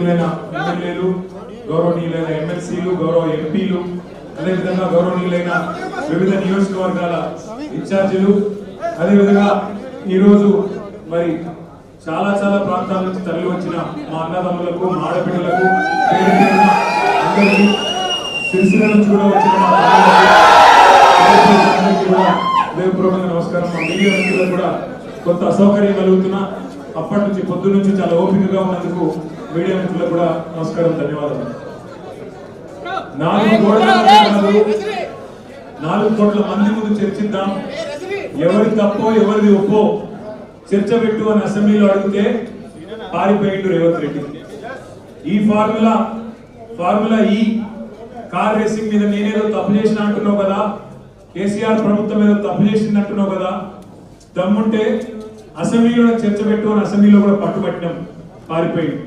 ఎమ్మెల్యేలు, గౌరవనీయులైన ఎమ్మెల్సీలు, గౌరవ ఎంపీలు, అదేవిధంగా గౌరవనీయులైన వివిధ నియోజకవర్గాల ఇన్ఛార్జీలు, అదేవిధంగా ఈరోజు మరి చాలా ప్రాంతాల నుంచి తరలి వచ్చిన మా అన్నదమ్ములకు, మా ఆడపిల్లలకు, అందరికీ, సిరిసిల్ల నుంచి కూడా వచ్చిన మా అందరికీ కూడా హృదయపూర్వకంగా నమస్కారం. మా మీడియా మిత్రులకు కూడా కొంత అసౌకర్యం కలుగుతున్నా అప్పటి నుంచి పొద్దు నుంచి చాలా ఓపికగా ఉన్నందుకు మీడియా మిత్రులకు కూడా నమస్కారం, ధన్యవాదాలు. 4 కోట్ల మంది ముందు చర్చిద్దాం, ఎవరి తప్పో ఎవరిది ఒప్పో చర్చ పెట్టు అని అసెంబ్లీలో అడిగితే పారిపోయిండు రేవంత్ రెడ్డి. ఈ ఫార్ములా ఈ కార్ రేసింగ్ మీద నేనేదో తప్పు చేసిన అంటున్నావు కదా, కేసీఆర్ ప్రభుత్వం ఏదో తప్పు చేసింది అంటున్నావు కదా, దమ్ముంటే అసెంబ్లీలో చర్చ పెట్టు అని అసెంబ్లీలో కూడా పట్టుబట్టినాం, పారిపోయింది.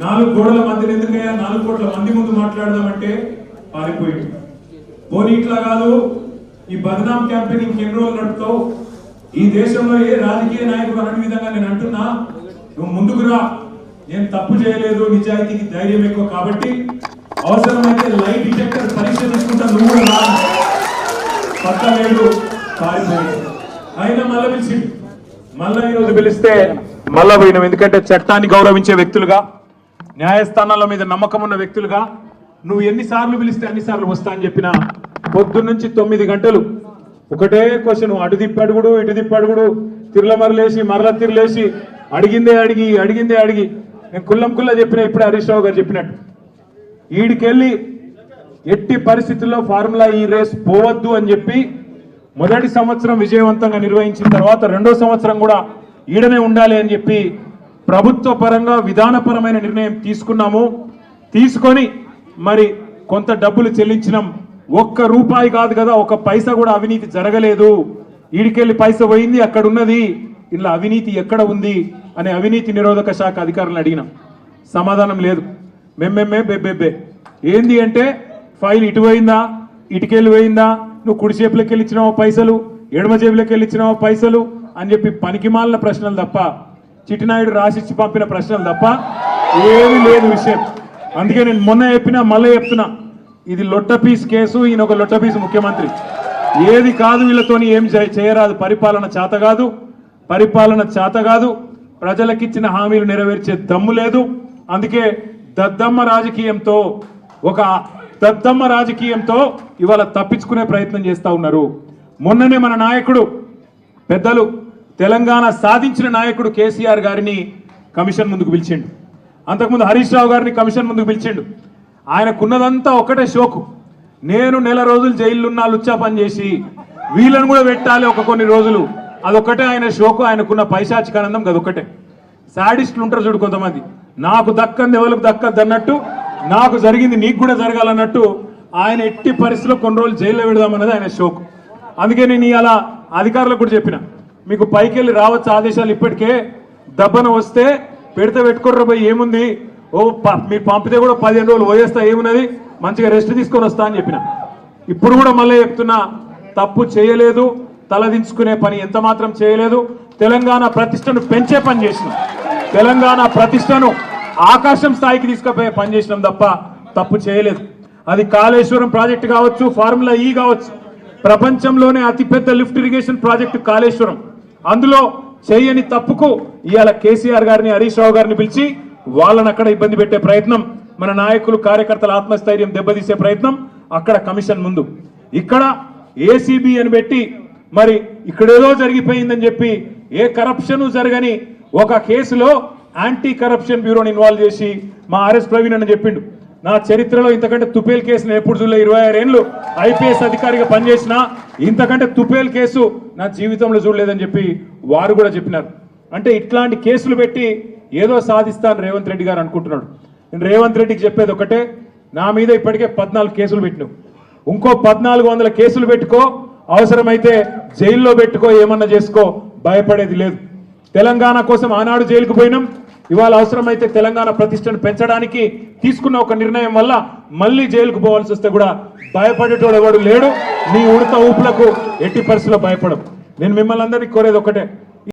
4 గోడల మధ్యన ఎందుకయ్యా 4 కోట్ల మంది ముందు మాట్లాడదామంటే పారిపోయింది. పోనీ ఇట్లా కాదు, ఈ బదనాం క్యాంపెయిన్ ఇంకెన్ని రోజులు నడుపుతావు, ఈ దేశంలో ఏ రాజకీయ నాయకుడు అనే విధంగా నేను అంటున్నా, నువ్వు ముందుకు రా, నేను తప్పు చేయలేదు, నిజాయితీకి ధైర్యం ఎక్కువ కాబట్టి అవసరమైతే లైట్ డిటెక్టర్ పరీక్ష తీసుకుంటా, నువ్వు కూడా రా. పక్క లేడు, పారిపోయాడు. అయినా మళ్ళీ పిలిచిండు, మళ్ళీ ఈరోజు పిలిస్తే మళ్ళా పోయినాం. ఎందుకంటే చట్టాన్ని గౌరవించే వ్యక్తులుగా, న్యాయస్థానాల మీద నమ్మకం ఉన్న వ్యక్తులుగా నువ్వు ఎన్నిసార్లు పిలిస్తే అన్నిసార్లు వస్తా అని చెప్పిన పొద్దున్నుంచి 9 గంటలు ఒకటే క్వశ్చన్, అటు తిప్పడుగుడు ఇటు తిప్పడుగుడు, తిరులమరలేసి మరల తిరలేసి అడిగిందే అడిగి నేను కుల్ల చెప్పిన ఇప్పుడే హరీష్ రావు గారు చెప్పినట్టు ఈడికెళ్ళి ఎట్టి పరిస్థితుల్లో ఫార్ములా ఈ రేస్ పోవద్దు అని చెప్పి మొదటి సంవత్సరం విజయవంతంగా నిర్వహించిన తర్వాత 2వ సంవత్సరం కూడా ఈడనే ఉండాలి అని చెప్పి ప్రభుత్వ పరంగా విధానపరమైన నిర్ణయం తీసుకున్నాము. తీసుకొని మరి కొంత డబ్బులు చెల్లించినాం. 1 రూపాయి కాదు కదా, 1 పైసా కూడా అవినీతి జరగలేదు. ఈడికెళ్ళి పైసా పోయింది, అక్కడ ఉన్నది, ఇలా అవినీతి ఎక్కడ ఉంది అనే అవినీతి నిరోధక శాఖ అధికారులను అడిగినాం, సమాధానం లేదు. బెబ్బెబ్బే ఏంది అంటే, ఫైల్ ఇటు పోయిందా, ఇటుకెళ్ళి పోయిందా, నువ్వు కుడి చేపులకి వెళ్ళి ఇచ్చినావో పైసలు, ఎడమ జేబులకి వెళ్ళి ఇచ్చినావో పైసలు అని చెప్పి పనికిమాలిన ప్రశ్నలు తప్ప, చిట్టినాయుడు రాసిచ్చి పంపిన ప్రశ్నలు తప్ప ఏమీ లేదు విషయం. అందుకే నేను మొన్న చెప్పినా మళ్ళీ చెప్తున్నా, ఇది లొట్టపీస్ కేసు, ఈయన ఒక లొట్టపీస్ ముఖ్యమంత్రి. ఏది కాదు, వీళ్ళతోని ఏం చేయరాదు, పరిపాలన చేత కాదు, ప్రజలకిచ్చిన హామీలు నెరవేర్చే దమ్ము లేదు. అందుకే దద్దమ్మ రాజకీయంతో ఇవాళ తప్పించుకునే ప్రయత్నం చేస్తా ఉన్నారు. మొన్ననే మన నాయకుడు, పెద్దలు, తెలంగాణ సాధించిన నాయకుడు కేసీఆర్ గారిని కమిషన్ ముందుకు పిలిచిండు. అంతకుముందు హరీష్ రావు గారిని కమిషన్ ముందుకు పిలిచిండు. ఆయనకున్నదంతా ఒకటే షోకు, నేను నెల రోజులు జైలున్నా లుచ్చా పని చేసి వీళ్ళని కూడా పెట్టాలి కొన్ని రోజులు, అదొక్కటే ఆయన షోకు. ఆయనకున్న పైశాచికానందం అదొక్కటే. సాడిస్టులు ఉంటారు చూడు కొంతమంది, నాకు దక్కంది ఎవరికి దక్కద్దు అన్నట్టు, నాకు జరిగింది నీకు కూడా జరగాలన్నట్టు ఆయన ఎట్టి పరిస్థితుల్లో కొన్ని రోజులు జైల్లో పెడదామన్నది ఆయన షోకు. అందుకే నేను ఇలా అధికారులకు కూడా చెప్పిన, మీకు పైకి వెళ్ళి రావచ్చు ఆదేశాలు, ఇప్పటికే దబ్బన వస్తే పెడితే పెట్టుకోర్ర పోయి ఏముంది, మీరు పంపితే కూడా 15 రోజులు పోయేస్తా, ఏమున్నది, మంచిగా రెస్ట్ తీసుకొని వస్తా అని చెప్పిన. ఇప్పుడు కూడా మళ్ళీ చెప్తున్నా, తప్పు చేయలేదు, తలదించుకునే పని ఎంత మాత్రం చేయలేదు. తెలంగాణ ప్రతిష్టను పెంచే పని చేసినాం, తెలంగాణ ప్రతిష్టను ఆకాశం స్థాయికి తీసుకుపోయే పని చేసినాం తప్ప తప్పు చేయలేదు. అది కాళేశ్వరం ప్రాజెక్టు కావచ్చు, ఫార్ములా ఈ కావచ్చు, ప్రపంచంలోనే అతిపెద్ద లిఫ్ట్ ఇరిగేషన్ ప్రాజెక్టు కాళేశ్వరం. అందులో చేయని తప్పుకు ఇవాళ కేసీఆర్ గారిని, హరీష్ రావు గారిని పిలిచి వాళ్ళని అక్కడ ఇబ్బంది పెట్టే ప్రయత్నం, మన నాయకులు కార్యకర్తల ఆత్మస్థైర్యం దెబ్బతీసే ప్రయత్నం అక్కడ కమిషన్ ముందు. ఇక్కడ ఏసీబీ అని పెట్టి మరి ఇక్కడేదో జరిగిపోయిందని చెప్పి ఏ కరప్షన్ జరగని ఒక కేసులో యాంటీ కరప్షన్ బ్యూరోని ఇన్వాల్వ్ చేసి మా ఆర్ఎస్ ప్రవీణ్ అని చెప్పిండు, నా చరిత్రలో ఇంతకంటే తుపేల్ కేసును ఎప్పుడు చూడలే, 26 ఏళ్ళు ఐపీఎస్ అధికారిగా పనిచేసిన ఇంతకంటే తుపేల్ కేసు నా జీవితంలో చూడలేదని చెప్పి వారు కూడా చెప్పినారు. అంటే ఇట్లాంటి కేసులు పెట్టి ఏదో సాధిస్తాను రేవంత్ రెడ్డి గారు అనుకుంటున్నాడు. నేను రేవంత్ రెడ్డికి చెప్పేది ఒకటే, నా మీద ఇప్పటికే 14 కేసులు పెట్టినావు, ఇంకో 1400 కేసులు పెట్టుకో, అవసరమైతే జైల్లో పెట్టుకో, ఏమన్నా చేసుకో, భయపడేది లేదు. తెలంగాణ కోసం ఆనాడు జైలుకు పోయినాం, ఇవాళ అవసరమైతే తెలంగాణ ప్రతిష్టను పెంచడానికి తీసుకున్న ఒక నిర్ణయం వల్ల మళ్ళీ జైలుకు పోవాల్సి వస్తే కూడా భయపడేటోడు ఎవడు లేడు. నీ ఉడత ఊపులకు ఎట్టి పరిస్థితుల్లో భయపడం. నేను మిమ్మల్ని అందరినీ కోరేది ఒకటే,